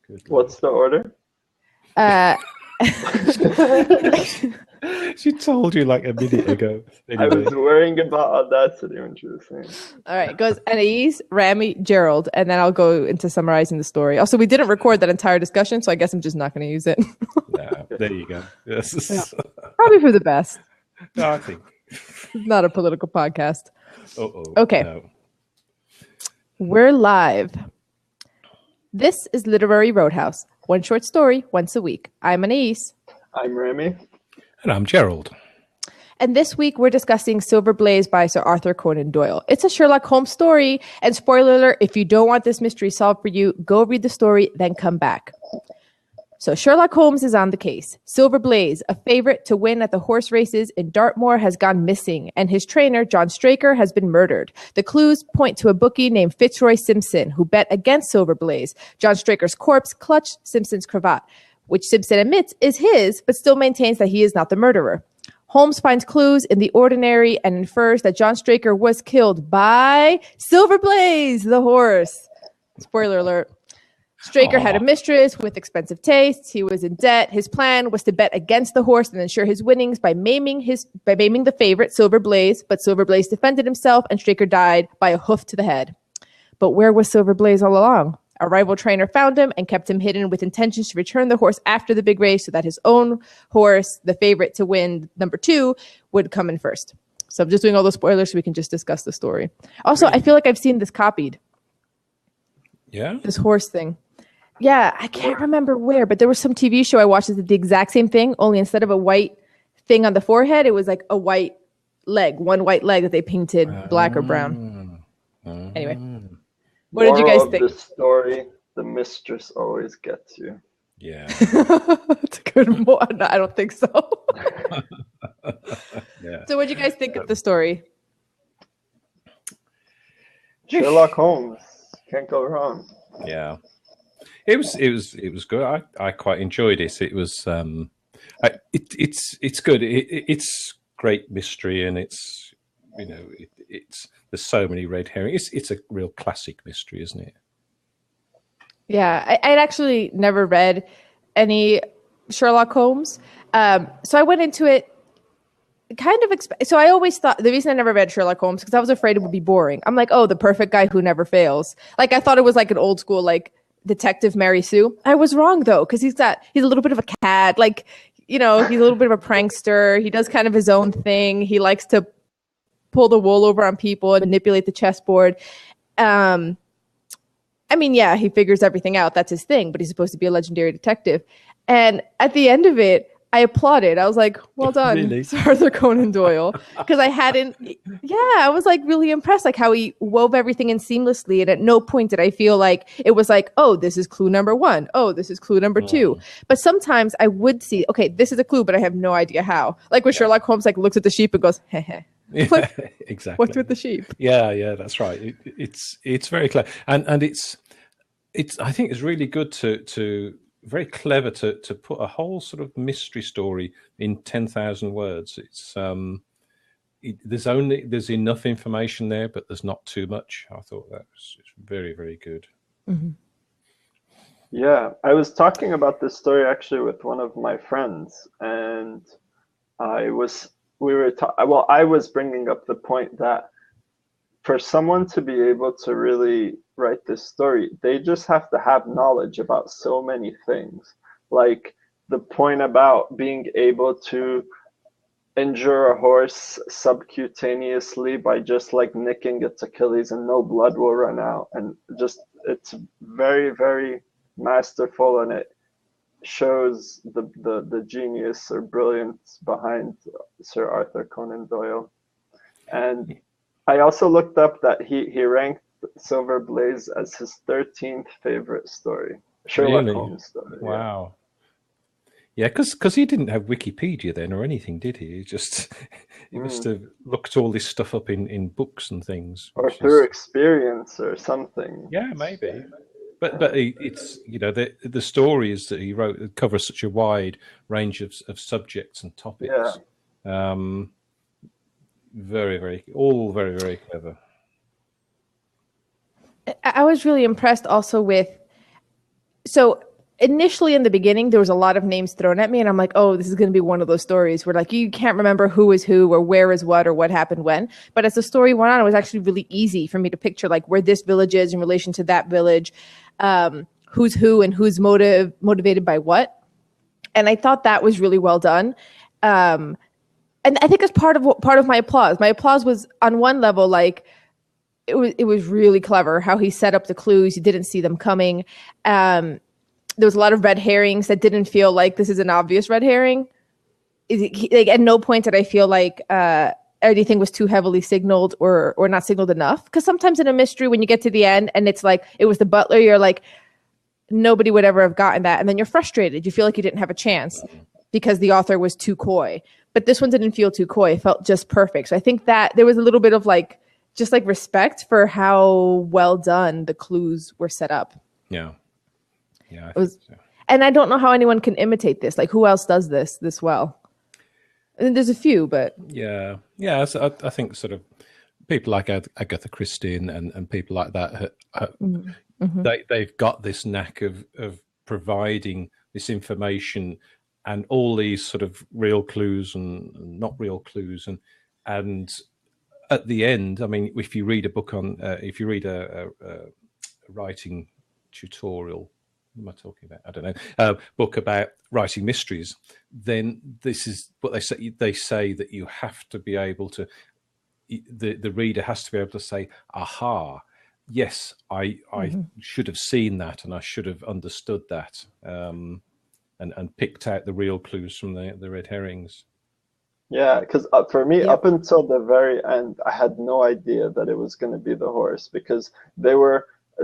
Good. What's the order? She told you like a minute ago. I was worrying about Audacity when she was saying. All right, it goes Anais, Rami, Gerald, and then I'll go into summarizing the story. Also, we didn't record that entire discussion, so I guess I'm just not going to use it. No, there you go. Yes. Yeah. Probably for the best. No, I think. It's not a political podcast. Uh-oh. Okay. No. We're live. This is Literary Roadhouse. One short story once a week. I'm Anais. I'm Remy. And I'm Gerald. And this week we're discussing Silver Blaze by Sir Arthur Conan Doyle. It's a Sherlock Holmes story. And spoiler alert, if you don't want this mystery solved for you, go read the story, then come back. So Sherlock Holmes is on the case. Silver Blaze, a favorite to win at the horse races in Dartmoor, has gone missing, and his trainer, John Straker, has been murdered. The clues point to a bookie named Fitzroy Simpson, who bet against Silver Blaze. John Straker's corpse clutched Simpson's cravat, which Simpson admits is his, but still maintains that he is not the murderer. Holmes finds clues in the ordinary and infers that John Straker was killed by Silver Blaze, the horse. Spoiler alert. Straker had a mistress with expensive tastes. He was in debt. His plan was to bet against the horse and ensure his winnings by maiming the favorite, Silver Blaze. But Silver Blaze defended himself, and Straker died by a hoof to the head. But where was Silver Blaze all along? A rival trainer found him and kept him hidden with intentions to return the horse after the big race so that his own horse, the favorite to win number 2, would come in first. So I'm just doing all those spoilers so we can just discuss the story. Also, I feel like I've seen this copied. Yeah? This horse thing. Yeah, I can't remember where, but there was some TV show I watched that did the exact same thing, only instead of a white thing on the forehead, it was like a white leg, one white leg that they painted black or brown. Anyway, what did you guys think? Moral of the story, the mistress always gets you. Yeah. That's a good one. I don't think so. Yeah. So what did you guys think of the story? Sherlock Holmes. Can't go wrong. Yeah. It was good. I quite enjoyed it. It was it's good. It's great mystery, and it's there's so many red herrings. It's a real classic mystery, isn't it? Yeah, I'd actually never read any Sherlock Holmes, so I went into it kind of so I always thought the reason I never read Sherlock Holmes because I was afraid it would be boring. I'm like, oh, the perfect guy who never fails. Like I thought it was like an old school like Detective Mary Sue. I was wrong though, because he's a little bit of a cad, like, he's a little bit of a prankster. He does kind of his own thing. He likes to pull the wool over on people and manipulate the chessboard. I mean, yeah, he figures everything out. That's his thing, but he's supposed to be a legendary detective. And at the end of it, I applauded. I was like, well done, Really? Sir Arthur Conan Doyle. Because I was like really impressed, like how he wove everything in seamlessly. And at no point did I feel like it was like, oh, this is clue number 1. Oh, this is clue number 2. But sometimes I would see, okay, this is a clue, but I have no idea how. Like when Sherlock Holmes like looks at the sheep and goes, heh heh. Yeah, exactly. What's with the sheep? Yeah, that's right. It's very clever, and it's I think it's really good to very clever to put a whole sort of mystery story in 10,000 words. It's there's enough information there, but there's not too much. I thought that was very, very good. Mm-hmm. Yeah, I was talking about this story actually with one of my friends, and I was bringing up the point that for someone to be able to really write this story, they just have to have knowledge about so many things. Like the point about being able to injure a horse subcutaneously by just like nicking its Achilles and no blood will run out. And just, it's very, very masterful, and it shows the genius or brilliance behind Sir Arthur Conan Doyle. And I also looked up that he ranked Silver Blaze as his 13th favorite story, Sherlock Holmes story. Wow. Yeah, because he didn't have Wikipedia then or anything, did he? He must have looked all this stuff up in books and things. Or through experience or something. Yeah, maybe. But it's the stories that he wrote cover such a wide range of subjects and topics. Yeah. Very, very clever. I was really impressed also with, so initially in the beginning, there was a lot of names thrown at me, and I'm like, oh, this is going to be one of those stories where like you can't remember who is who or where is what or what happened when. But as the story went on, it was actually really easy for me to picture like where this village is in relation to that village, who's who and who's motivated by what. And I thought that was really well done. And I think it's part of my applause. My applause was on one level, like it was really clever how he set up the clues. You didn't see them coming. There was a lot of red herrings that didn't feel like this is an obvious red herring. Like at no point did I feel like anything was too heavily signaled or not signaled enough. Because sometimes in a mystery, when you get to the end and it's like it was the butler, you're like, nobody would ever have gotten that, and then you're frustrated. You feel like you didn't have a chance because the author was too coy. But this one didn't feel too coy. It felt just perfect. So I think that there was a little bit of like just like respect for how well done the clues were set up. Yeah. I it was, think so. And I don't know how anyone can imitate this. Like, who else does this well? And there's a few, but yeah. So I think sort of people like Agatha Christie and people like that, they've got this knack of providing this information and all these sort of real clues and not real clues, and at the end, I mean, if you read a book on, if you read a writing tutorial. What am I talking about? I don't know. Book about writing mysteries. Then this is what they say. They say that you have to be able to. The reader has to be able to say, "Aha! Yes, I should have seen that, and I should have understood that, and picked out the real clues from the red herrings." Yeah, because for me, up until the very end, I had no idea that it was going to be the horse, because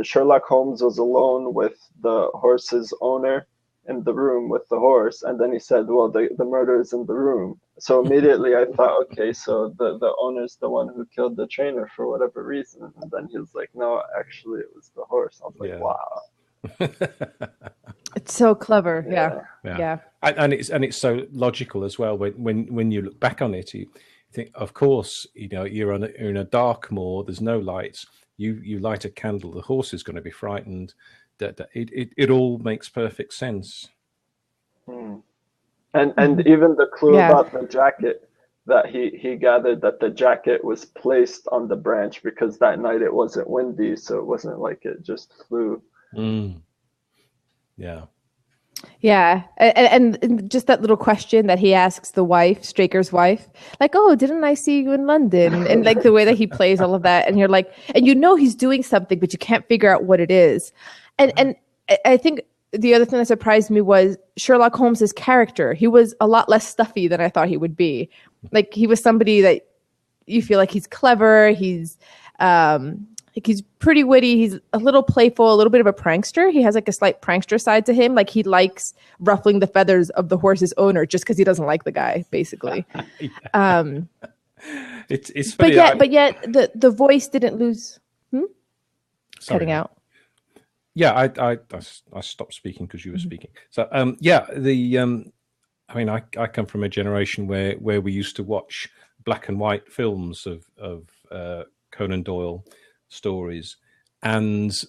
Sherlock Holmes was alone with the horse's owner in the room with the horse, and then he said, well, the murder is in the room. So immediately I thought, okay, so the owner's the one who killed the trainer for whatever reason. And then he was like, no, actually it was the horse. I was like, wow. It's so clever. Yeah. And it's so logical as well. When you look back on it, you think, of course, you're in a dark moor, there's no lights. You light a candle, the horse is going to be frightened. It all makes perfect sense. And even the clue about the jacket, that he gathered that the jacket was placed on the branch because that night it wasn't windy, so it wasn't like it just flew. Yeah, and just that little question that he asks the wife, Straker's wife, like, "Oh, didn't I see you in London?" And like the way that he plays all of that, and you're like, and he's doing something, but you can't figure out what it is. And I think the other thing that surprised me was Sherlock Holmes's character. He was a lot less stuffy than I thought he would be. Like, he was somebody that you feel like he's clever. He's he's pretty witty. He's a little playful, a little bit of a prankster. He has like a slight prankster side to him. Like, he likes ruffling the feathers of the horse's owner just because he doesn't like the guy, basically. It's funny. But yet the voice didn't lose. Cutting out. Yeah, I stopped speaking because you were speaking. So I mean, I come from a generation where we used to watch black and white films of Conan Doyle stories, and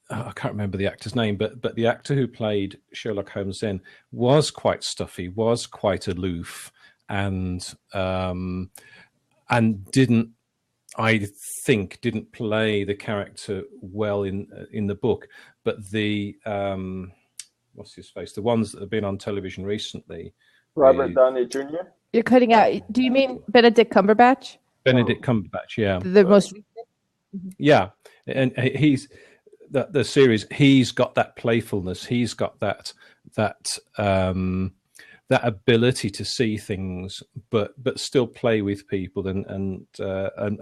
I can't remember the actor's name, but the actor who played Sherlock Holmes then was quite stuffy, was quite aloof, and didn't play the character well in the book. But the what's his face? The ones that have been on television recently. Robert Downey Jr. You're cutting out. Do you mean Benedict Cumberbatch? Benedict Cumberbatch, yeah. The most recent? Yeah, and he's the series. He's got that playfulness. He's got that ability to see things, but still play with people and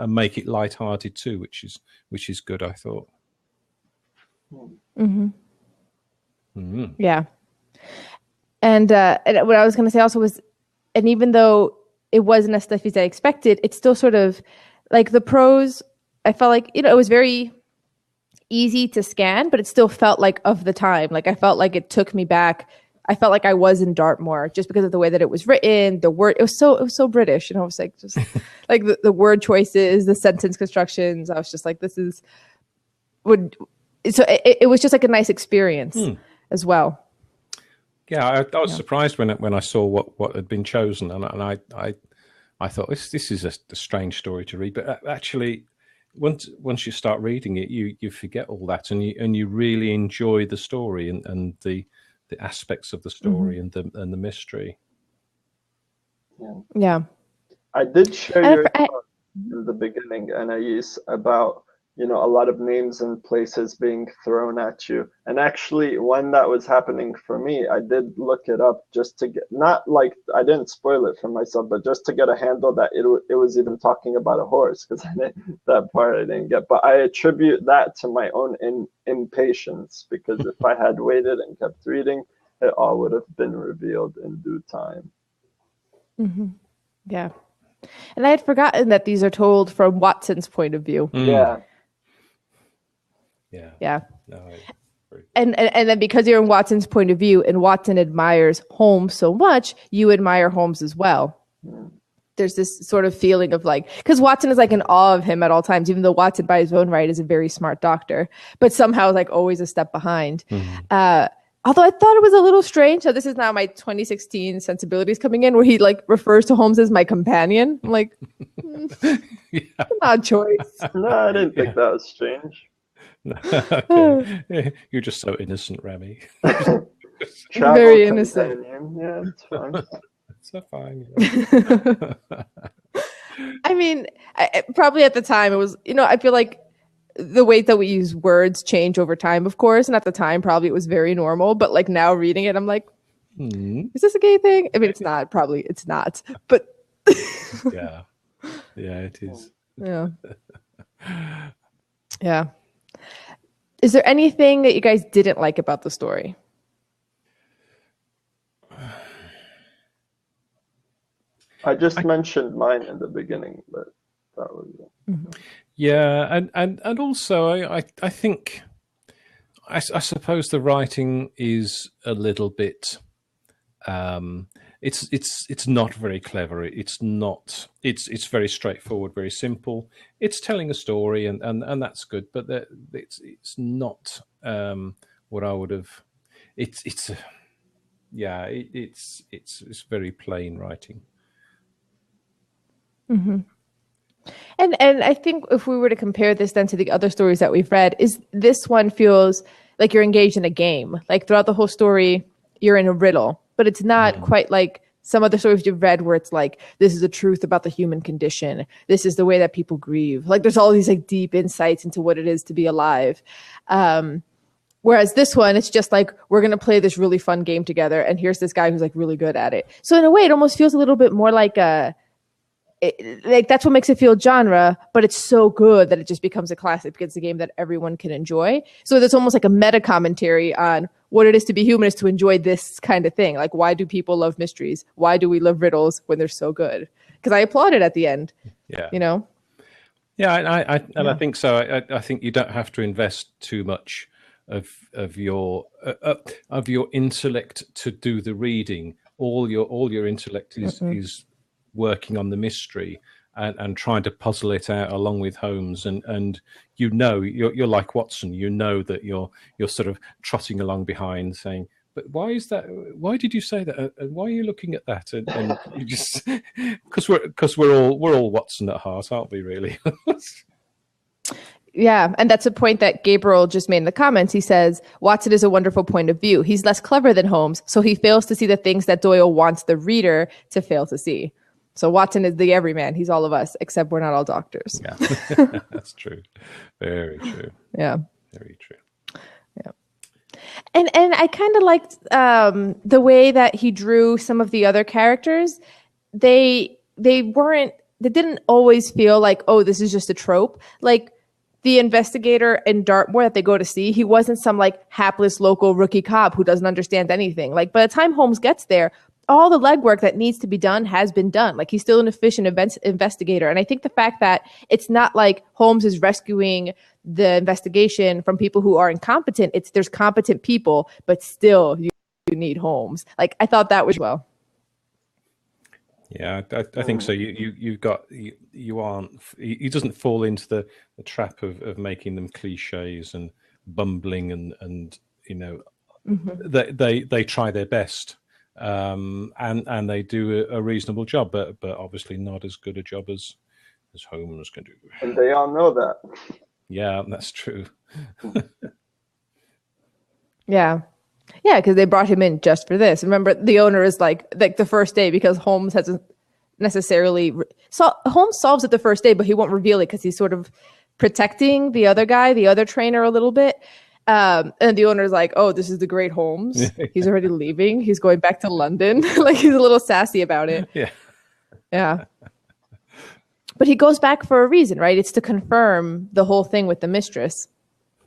make it lighthearted too, which is good, I thought. Yeah, and what I was going to say also was, and even though it wasn't as stuffy as I expected, it's still sort of like the prose. I felt like, it was very easy to scan, but it still felt like of the time. Like, I felt like it took me back. I felt like I was in Dartmoor just because of the way that it was written. The word, it was so British. It was like, just like the word choices, the sentence constructions. I was just like, it was just like a nice experience as well. Yeah, I was surprised when I saw what had been chosen, and I thought this is a strange story to read, but actually, once you start reading it, you forget all that, and you really enjoy the story and the aspects of the story and the mystery. Yeah. I did share your thoughts in the beginning, and I used about a lot of names and places being thrown at you. And actually, when that was happening for me, I did look it up just to get, not like I didn't spoil it for myself, but just to get a handle that it was even talking about a horse, because that part I didn't get. But I attribute that to my own impatience, because if I had waited and kept reading, it all would have been revealed in due time. Mm-hmm. Yeah. And I had forgotten that these are told from Watson's point of view. Yeah. Yeah. No, and then because you're in Watson's point of view and Watson admires Holmes so much, you admire Holmes as well. There's this sort of feeling of like, because Watson is like in awe of him at all times, even though Watson by his own right is a very smart doctor, but somehow like always a step behind. Although I thought it was a little strange. So this is now my 2016 sensibilities coming in, where he like refers to Holmes as my companion. I'm like, odd choice. No, I didn't think that was strange. Okay. You're just so innocent, Remy. Very innocent. Yeah, it's fine. It's so fine. I mean, probably at the time it was, I feel like the way that we use words change over time, of course. And at the time, probably it was very normal. But like now reading it, I'm like, is this a gay thing? I mean, it's not. Probably it's not. But yeah, it is. Yeah. Yeah. Is there anything that you guys didn't like about the story? I just mentioned mine in the beginning, but that was it. Yeah, and also I think I suppose the writing is a little bit it's not very clever. It's very straightforward, very simple. It's telling a story and that's good, but it's not what I would have. It's very plain writing. Mm-hmm. And I think if we were to compare this then to the other stories that we've read, is this one feels like you're engaged in a game. Like throughout the whole story, you're in a riddle, but it's not quite like some other stories you've read where it's like, this is the truth about the human condition. This is the way that people grieve. Like there's all these like deep insights into what it is to be alive. Whereas this one, it's just like, we're going to play this really fun game together. And here's this guy who's like really good at it. So in a way, it almost feels a little bit more like that's what makes it feel genre, but it's so good that it just becomes a classic because it's a game that everyone can enjoy. So there's almost like a meta commentary on what it is to be human, is to enjoy this kind of thing. Like, why do people love mysteries? Why do we love riddles when they're so good? Because I applauded at the end. Yeah. Yeah, I think so. I think you don't have to invest too much of your intellect to do the reading. All your intellect is working on the mystery and trying to puzzle it out along with Holmes, and you're like Watson. You know that you're sort of trotting along behind, saying, "But why is that? Why did you say that? And why are you looking at that?" And you just because we're all Watson at heart, aren't we? Really. Yeah, and that's a point that Gabriel just made in the comments. He says, Watson is a wonderful point of view. He's less clever than Holmes, so he fails to see the things that Doyle wants the reader to fail to see. So Watson is the everyman. He's all of us, except we're not all doctors. Yeah, that's true. Very true. Yeah. Very true. Yeah. And I kind of liked the way that he drew some of the other characters. They didn't always feel like, oh, this is just a trope. Like the investigator in Dartmoor that they go to see, he wasn't some like hapless local rookie cop who doesn't understand anything. Like by the time Holmes gets there, all the legwork that needs to be done has been done. Like he's still an efficient investigator. And I think the fact that it's not like Holmes is rescuing the investigation from people who are incompetent. There's competent people, but still you need Holmes. Like I thought that was well. Yeah, I think so. You aren't. He doesn't fall into the trap of making them cliches and bumbling and they try their best, and they do a reasonable job, but obviously not as good a job as Holmes can do. And they all know that. Yeah, that's true. Yeah, because they brought him in just for this. Remember, the owner is like the first day, because Holmes hasn't necessarily Holmes solves it the first day, but he won't reveal it because he's sort of protecting the other guy, the other trainer, a little bit. And the owner's like, "Oh, this is the great Holmes. He's already leaving. He's going back to London." Like, he's a little sassy about it. Yeah. But he goes back for a reason, right? It's to confirm the whole thing with the mistress.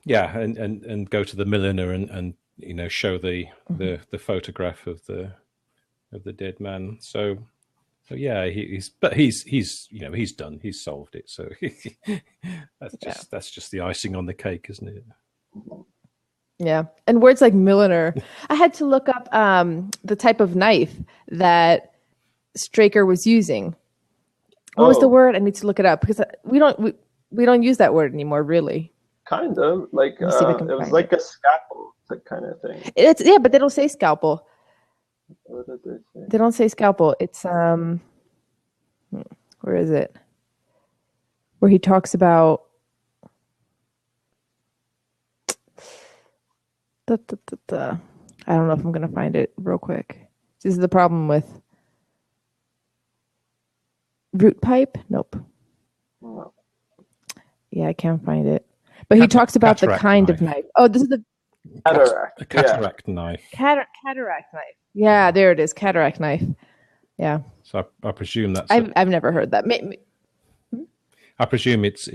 Yeah, and go to the milliner and show the photograph of the dead man. So yeah, he's done. He's solved it. So that's just the icing on the cake, isn't it? Yeah, and words like milliner. I had to look up the type of knife that Straker was using. What was the word? I need to look it up because we don't use that word anymore, really. Kind of like it was like a scalpel kind of thing. But they don't say scalpel. What did they say? They don't say scalpel. It's where is it? Where he talks about I don't know if I'm gonna find it real quick. This is the problem with root pipe. Nope. No. Yeah, I can't find it. But he talks about the kind of knife. Oh, this is the cataract. A cataract knife. Cataract knife. Yeah, there it is. Cataract knife. Yeah. So I presume that's. I've never heard that. I presume it's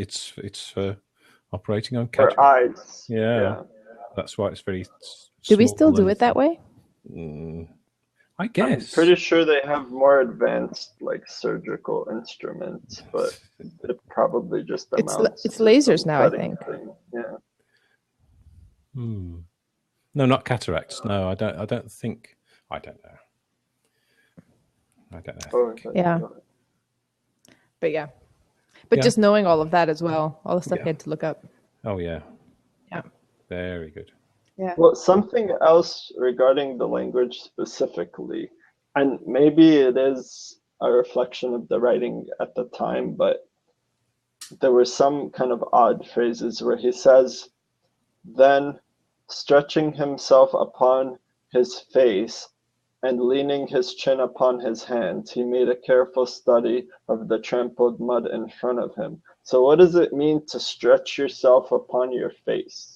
for operating on cataract. For eyes. Yeah. That's why it's very. Do we still do it that way? I guess. I'm pretty sure they have more advanced surgical instruments, but it probably just amounts. It's lasers now, I think. Yeah. No, not cataracts. No, I don't think. I don't know. Yeah. But yeah. But just knowing all of that as well, all the stuff you had to look up. Oh yeah. Yeah. Very good. Yeah. Well, something else regarding the language specifically, and maybe it is a reflection of the writing at the time, but there were some kind of odd phrases where he says, then stretching himself upon his face and leaning his chin upon his hands, he made a careful study of the trampled mud in front of him. So what does it mean to stretch yourself upon your face?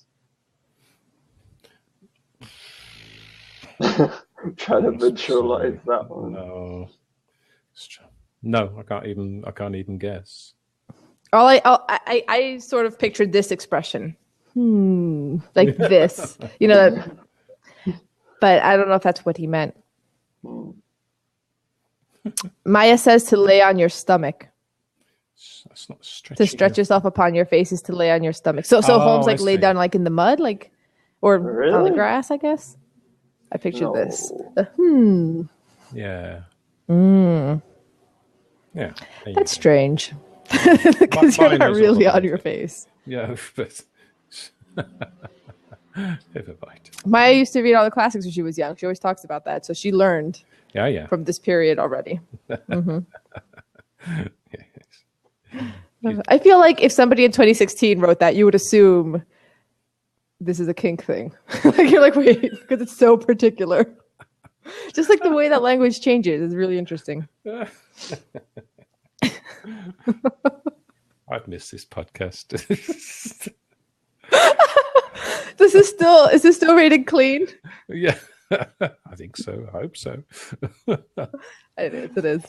Try to visualize that one. No, I can't even guess. I sort of pictured this expression, like this, but I don't know if that's what he meant. Maya says to lay on your stomach. That's not stretching. To stretch yourself upon your face is to lay on your stomach. So Holmes laid down in the mud, or really? On the grass, I guess. I pictured this. Yeah. Yeah. That's strange. Because you're not really on your face. Yeah, but Maya used to read all the classics when she was young. She always talks about that. So she learned from this period already. I feel like if somebody in 2016 wrote that, you would assume this is a kink thing. You're like, wait, because it's so particular. Just like the way that language changes is really interesting. I've missed this podcast. Is this still rated clean? Yeah, I think so. I hope so. It is.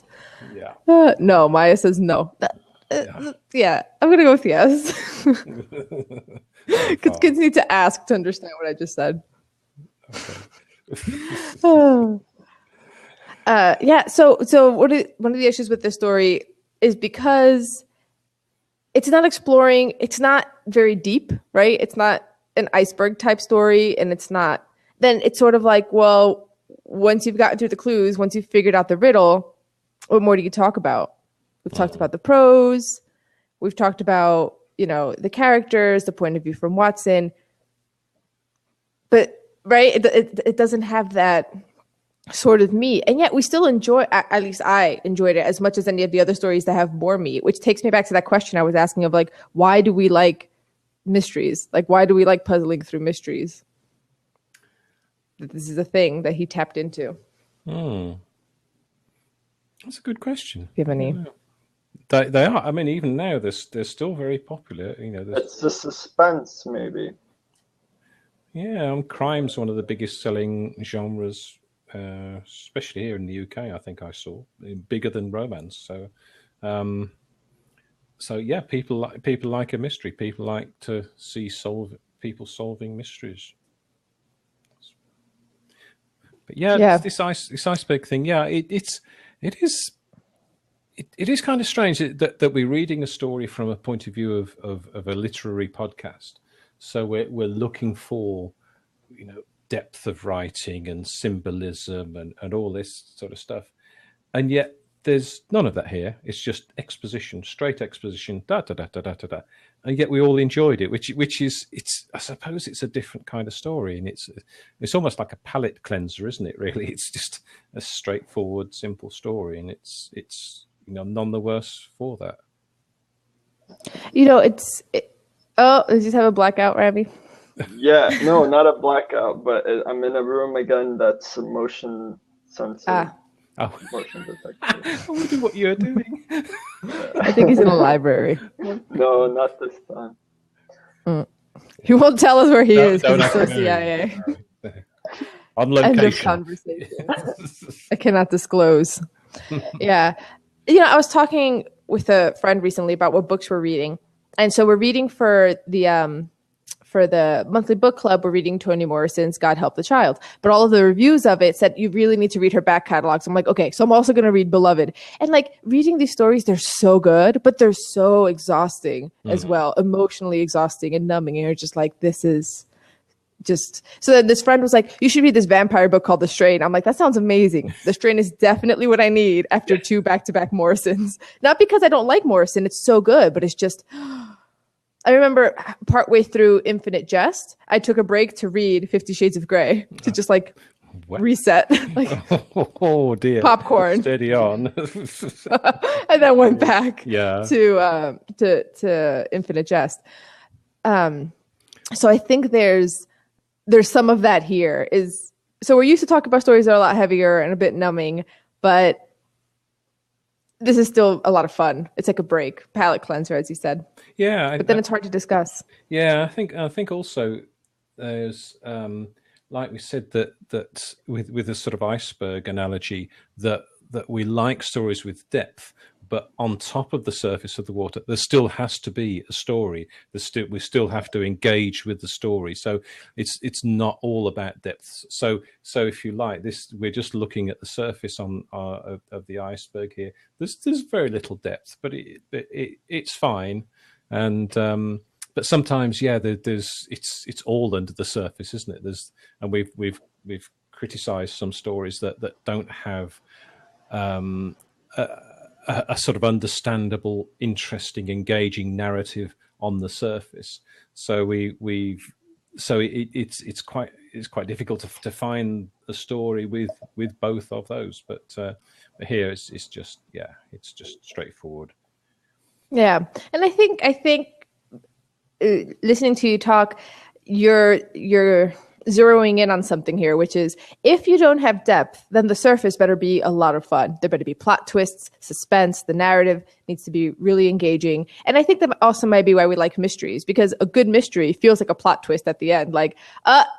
Yeah. No, Maya says no. Yeah, I'm gonna go with yes. Because kids need to ask to understand what I just said. Okay. Yeah. So one of the issues with this story is because it's not exploring. It's not very deep, right? It's not an iceberg type story, and it's not. Then it's sort of like, well, once you've gotten through the clues, once you've figured out the riddle, what more do you talk about? We've talked about the prose. We've talked about, the characters, the point of view from Watson. But right? It doesn't have that sort of meat, and yet we still enjoy, at least I enjoyed it as much as any of the other stories that have more meat, which takes me back to that question I was asking of like, why do we like mysteries? Like, why do we like puzzling through mysteries? This is a thing that he tapped into. That's a good question. Do you have any? They are. I mean, even now they're still very popular. You know, it's the suspense, maybe. Yeah, crime's one of the biggest selling genres, especially here in the UK. I think I saw bigger than romance. So, yeah, people like a mystery. People like to see people solving mysteries. But yeah. This iceberg thing. Yeah, it is kind of strange that we're reading a story from a point of view of a literary podcast. So we're looking for, you know, depth of writing and symbolism and all this sort of stuff, and yet there's none of that here. It's just exposition, straight exposition, da da da da da da, and yet we all enjoyed it, which is, I suppose it's a different kind of story, and it's almost like a palate cleanser, isn't it? Really, it's just a straightforward, simple story, and it's you know, none the worse for that. You know, oh, did you just have a blackout, Rabbi? Yeah, no, not a blackout, but I'm in a room again that's motion sensor. Motion detector. I wonder what you're doing. I think he's in a library. No, not this time. He won't tell us where he is because he's so CIA. On location. End of conversation. I cannot disclose. Yeah. You know, I was talking with a friend recently about what books we're reading. And so we're reading for the monthly book club, we're reading Toni Morrison's God Help the Child. But all of the reviews of it said you really need to read her back catalogs. I'm like, okay, so I'm also going to read Beloved. And like reading these stories, they're so good, but they're so exhausting as well, emotionally exhausting and numbing. And you're just like, this is just... So then this friend was like, you should read this vampire book called The Strain. I'm like, that sounds amazing. The Strain is definitely what I need after 2 back-to-back Morrisons. Not because I don't like Morrison. It's so good, but it's just... I remember partway through Infinite Jest, I took a break to read 50 Shades of Grey to just like reset, like oh dear, popcorn, steady on, and then went back to Infinite Jest. So I think there's some of that here. So we're used to talking about stories that are a lot heavier and a bit numbing, but this is still a lot of fun. It's like a break, palate cleanser, as you said. Yeah, but then it's hard to discuss. Yeah, I think also there's like we said that with a sort of iceberg analogy that we like stories with depth, but on top of the surface of the water, there still has to be a story. We still have to engage with the story. So it's not all about depth. So if you like this, we're just looking at the surface of the iceberg here. There's very little depth, but it's fine. And but sometimes, yeah, it's all under the surface, isn't it? And we've criticised some stories that don't have a sort of understandable, interesting, engaging narrative on the surface. So it's quite difficult to find a story with both of those. But here it's just straightforward. Yeah, and I think listening to you talk, you're zeroing in on something here, which is if you don't have depth, then the surface better be a lot of fun. There better be plot twists, suspense. The narrative needs to be really engaging. And I think that also might be why we like mysteries, because a good mystery feels like a plot twist at the end. Like,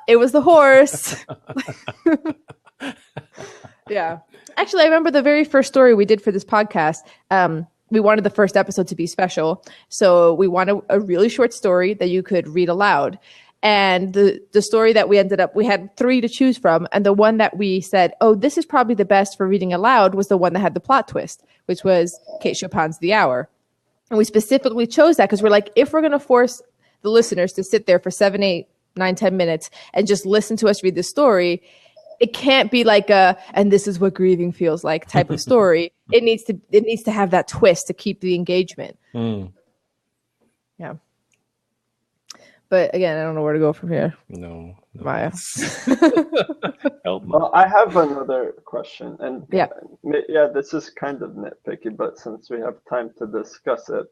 it was the horse. Yeah. Actually, I remember the very first story we did for this podcast. We wanted the first episode to be special. So we wanted a really short story that you could read aloud. And the story that we had 3 to choose from. And the one that we said, oh, this is probably the best for reading aloud, was the one that had the plot twist, which was Kate Chopin's The Hour. And we specifically chose that because we're like, if we're going to force the listeners to sit there for 7, 8, 9, 10 minutes and just listen to us read the story, it can't be like and this is what grieving feels like type of story. It needs to have that twist to keep the engagement. Yeah. But again, I don't know where to go from here. No. Maya. Help me. Well, I have another question, and Yeah. this is kind of nitpicky, but since we have time to discuss it,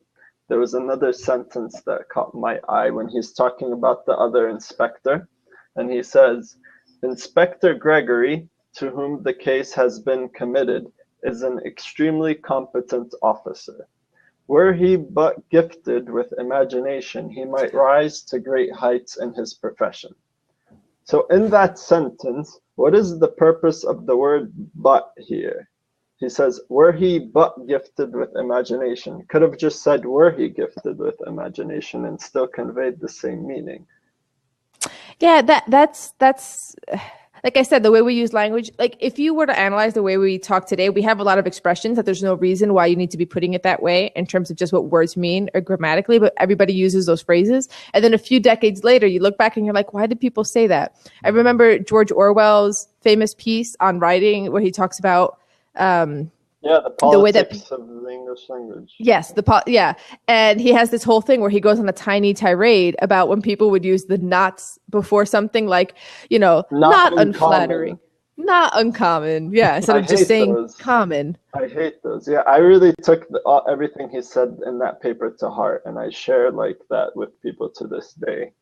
there was another sentence that caught my eye when he's talking about the other inspector, and he says, Inspector Gregory, to whom the case has been committed, is an extremely competent officer. Were he but gifted with imagination, he might rise to great heights in his profession. So in that sentence, what is the purpose of the word but here? He says, were he but gifted with imagination. Could have just said, were he gifted with imagination, and still conveyed the same meaning. Yeah, that's like I said, the way we use language, like if you were to analyze the way we talk today, we have a lot of expressions that there's no reason why you need to be putting it that way in terms of just what words mean or grammatically, but everybody uses those phrases. And then a few decades later, you look back and you're like, why did people say that? I remember George Orwell's famous piece on writing where he talks about the politics of the English language. Yes, and he has this whole thing where he goes on a tiny tirade about when people would use the nots before something, like, not unflattering, not uncommon. Yeah, instead of just saying those. Common. I hate those. Yeah, I really took everything he said in that paper to heart, and I share like that with people to this day.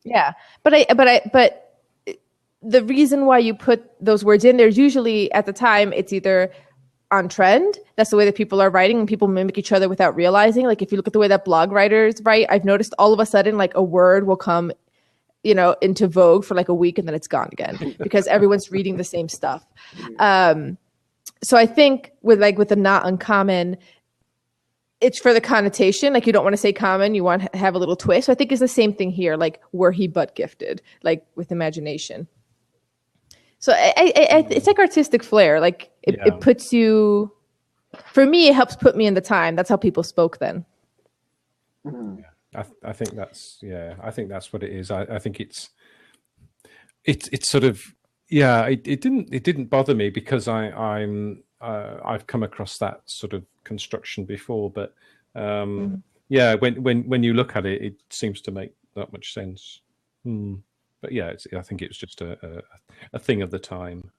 Yeah, but the reason why you put those words in there's usually at the time it's either on trend. That's the way that people are writing, and people mimic each other without realizing. Like if you look at the way that blog writers write, I've noticed all of a sudden like a word will come, into vogue for like a week and then it's gone again because everyone's reading the same stuff. So I think with the not uncommon, it's for the connotation. Like you don't want to say common, you want to have a little twist. So I think it's the same thing here. Like were he but gifted, like with imagination. So it's like artistic flair. Like it puts you, for me, it helps put me in the time. That's how people spoke then. Yeah, I think that's what it is. I think it's sort of, it didn't bother me because I've come across that sort of construction before, but when you look at it, it seems to make that much sense. But yeah, I think it's just a thing of the time.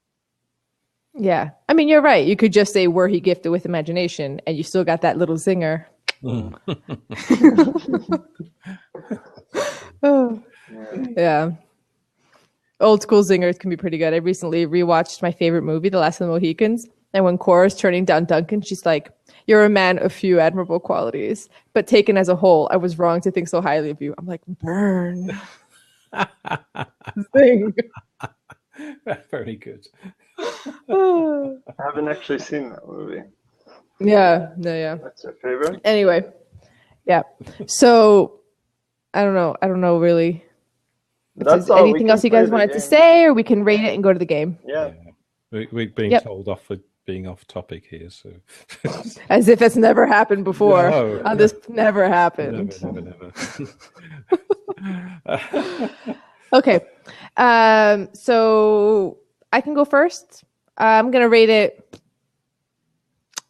Yeah. I mean, you're right. You could just say, were he gifted with imagination? And you still got that little zinger. Yeah. Old school zingers can be pretty good. I recently rewatched my favorite movie, The Last of the Mohicans. And when Cora's turning down Duncan, she's like, you're a man of few admirable qualities. But taken as a whole, I was wrong to think so highly of you. I'm like, burn. Thing. Very good. I haven't actually seen that movie. Yeah. That's your favorite? Anyway, yeah. So I don't know really. That's all. Anything else you guys wanted to say, or we can rate it and go to the game? Yeah. We're being told off for being off topic here, so as if it's never happened before. No. This never happened. Never. Okay. So I can go first. I'm going to rate it,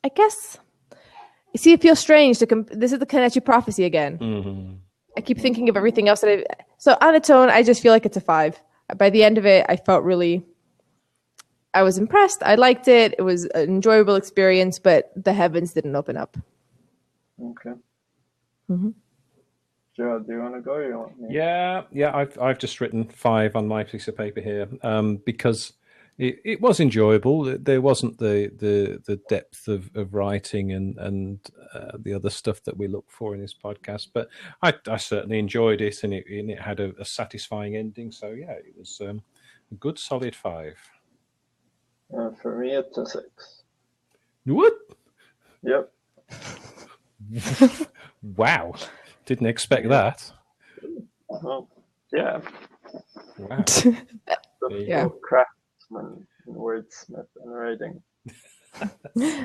I guess. See, it feels strange. This is the Kenichi prophecy again. Mm-hmm. I keep thinking of everything else. So on its own, I just feel like it's a 5. By the end of it, I was impressed. I liked it. It was an enjoyable experience, but the heavens didn't open up. Okay. Mm-hmm. Joe, do you want to go or you want me? Yeah. I've just written 5 on my piece of paper here because it was enjoyable. There wasn't the depth of writing and the other stuff that we look for in this podcast, but I certainly enjoyed it, and it had a satisfying ending. So yeah, it was a good solid 5. For me, it's a 6. What? Yep. Wow. Didn't expect that. Well, yeah. Wow. Yeah. Craftsman and wordsmith and writing.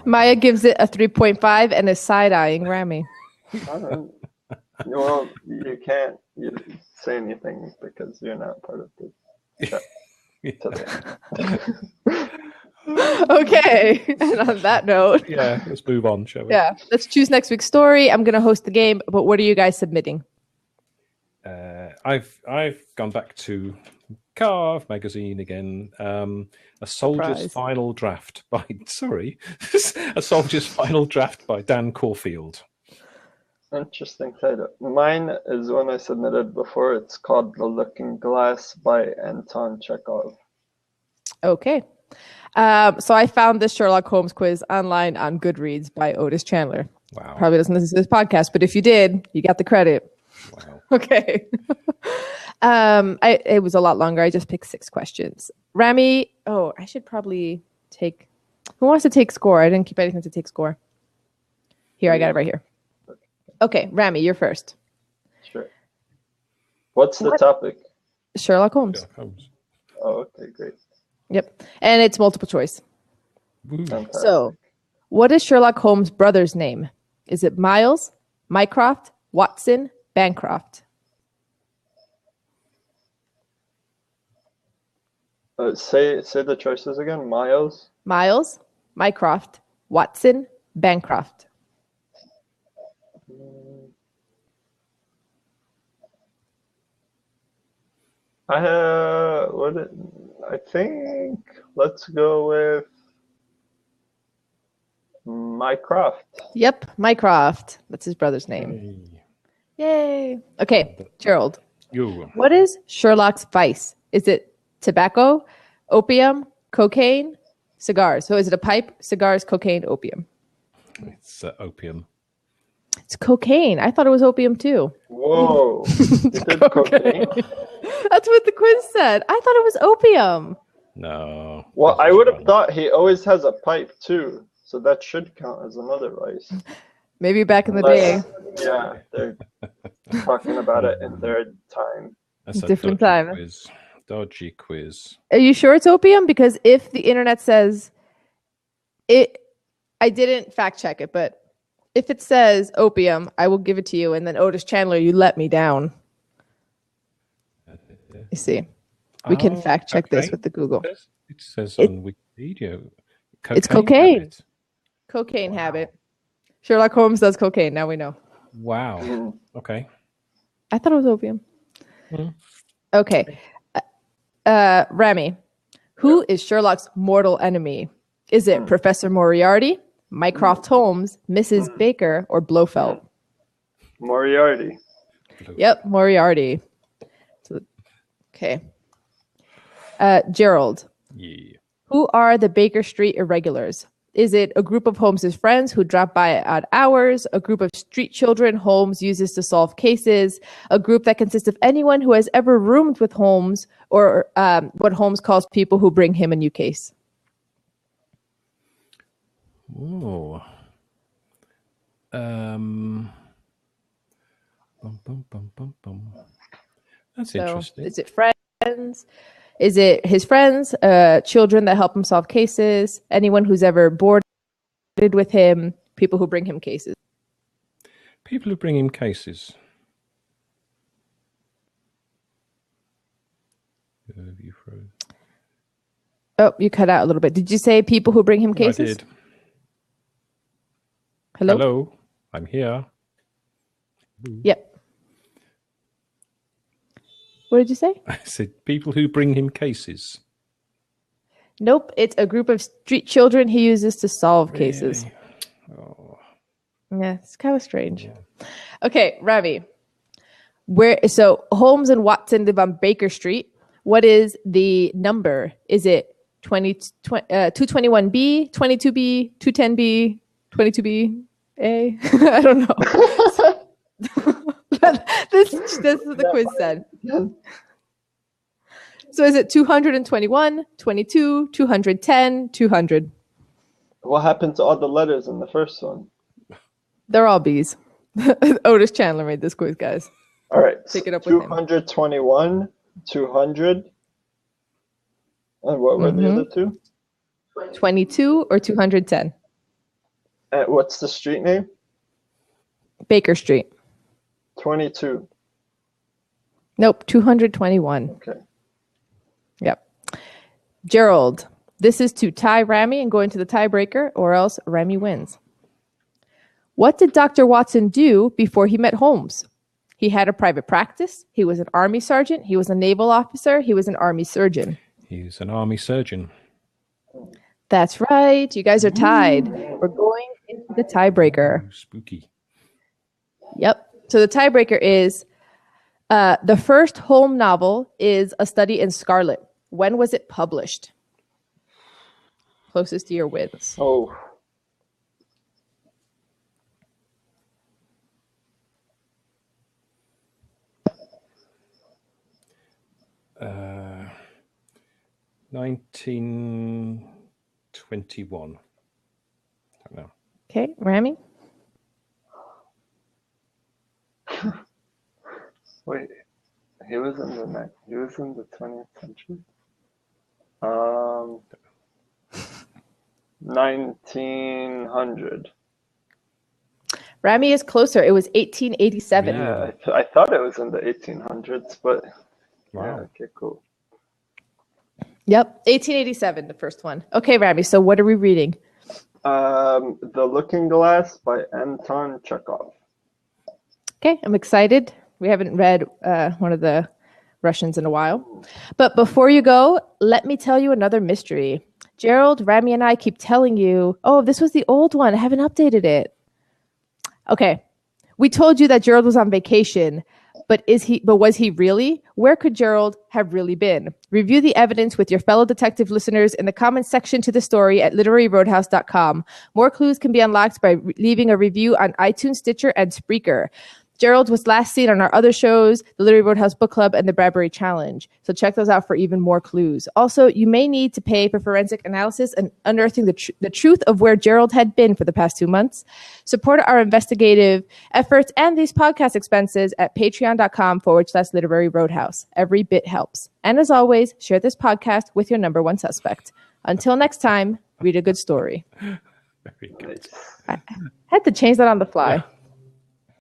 Maya gives it a 3.5 and is side-eyeing Rami. Well, you can't say anything because you're not part of the Okay. And on that note, let's move on, shall we? Yeah, let's choose next week's story. I'm going to host the game, but what are you guys submitting? I've gone back to Carve magazine again. A Soldier's Final Draft by A Soldier's Final Draft by Dan Caulfield. Interesting title. Mine is one I submitted before. It's called The Looking Glass by Anton Chekhov. Okay. So I found this Sherlock Holmes quiz online on Goodreads by Otis Chandler. Wow. Probably doesn't listen to this podcast, but if you did, you got the credit. Wow. Okay. It was a lot longer. I just picked 6 questions. Rami, I should probably take... Who wants to take score? I didn't keep anything to take score. Here, I got it right here. Okay, Rami, you're first. Sure. What's the topic? Sherlock Holmes. Sherlock Holmes. Oh, okay, great. Yep. And it's multiple choice. Fantastic. So, what is Sherlock Holmes' brother's name? Is it Miles, Mycroft, Watson, Bancroft? Say the choices again. Miles, Mycroft, Watson, Bancroft. I think let's go with Mycroft. Yep, Mycroft. That's his brother's name. Yay. Okay, Gerald. You. What is Sherlock's vice? Is it tobacco, opium, cocaine, cigars? So is it a pipe, cigars, cocaine, opium? It's opium. It's cocaine. I thought it was opium too. Whoa. You did cocaine? That's what the quiz said. I thought it was opium. No. Well, I would have thought he always has a pipe too, so that should count as another vice. Maybe back in the day. Yeah, they're talking about it in their time. That's a Different dodgy time. Quiz. Dodgy quiz. Are you sure it's opium? Because if the internet says it, I didn't fact check it, but if it says opium, I will give it to you. And then Otis Chandler, you let me down. You see, we can fact check this with the Google. It says on Wikipedia. It's cocaine. Habit. Cocaine habit. Sherlock Holmes does cocaine. Now we know. Wow. Okay. I thought it was opium. Mm. Okay. Rami, who is Sherlock's mortal enemy? Is it Professor Moriarty, Mycroft Holmes, Mrs. Baker, or Blofeld? Moriarty. Yep, Moriarty. Okay. Gerald. Yeah. Who are the Baker Street Irregulars? Is it a group of Holmes's friends who drop by at odd hours, a group of street children Holmes uses to solve cases, a group that consists of anyone who has ever roomed with Holmes, or what Holmes calls people who bring him a new case? Oh. Bum, bum, bum, bum, bum. That's interesting. Is it friends? Is it his friends, children that help him solve cases, anyone who's ever boarded with him, people who bring him cases? People who bring him cases. You froze. Oh, you cut out a little bit. Did you say people who bring him cases? I did. Hello? Hello, I'm here. Yep. What did you say? I said people who bring him cases. Nope, it's a group of street children he uses to solve cases. Oh. Yeah, it's kind of strange. Yeah. Okay, Ravi. So Holmes and Watson live on Baker Street. What is the number? Is it 221B, 22B, 210B, 22B, A? I don't know. This is the quiz said. So is it 221, 22, 210, 200? What happened to all the letters in the first one? They're all B's. Otis Chandler made this quiz, guys. All right. Pick it up with him. 221, 200. And what were the other two? 22 or 210. What's the street name? Baker Street. 22. Nope, 221. Okay. Yep. Gerald, this is to tie Rami and go into the tiebreaker, or else Rami wins. What did Dr. Watson do before he met Holmes? He had a private practice. He was an army sergeant. He was a naval officer. He was an army surgeon. He's an army surgeon. That's right. You guys are tied. We're going into the tiebreaker. Ooh, spooky. Yep. So the tiebreaker is the first Holm novel is A Study in Scarlet. When was it published? Closest to your wins. Oh. Uh, 1921. I don't know. Okay, Rami? Wait, he was in the 20th century. 1900. Rami is closer. It was 1887. Yeah, I thought it was in the 1800s, but Wow. yeah, okay, cool. Yep, 1887, the first one. Okay, Rami, so what are we reading? The Looking Glass by Anton Chekhov. Okay, I'm excited. We haven't read one of the Russians in a while. But before you go, let me tell you another mystery. Gerald, Rami, and I keep telling you, oh, this was the old one. I haven't updated it. Okay, we told you that Gerald was on vacation, but was he really? Where could Gerald have really been? Review the evidence with your fellow detective listeners in the comments section to the story at literaryroadhouse.com. More clues can be unlocked by leaving a review on iTunes, Stitcher, and Spreaker. Gerald was last seen on our other shows, the Literary Roadhouse Book Club and the Bradbury Challenge. So check those out for even more clues. Also, you may need to pay for forensic analysis and unearthing the truth of where Gerald had been for the past 2 months. Support our investigative efforts and these podcast expenses at patreon.com/Literary Roadhouse. Every bit helps. And as always, share this podcast with your number one suspect. Until next time, read a good story. Very good. I had to change that on the fly. Yeah.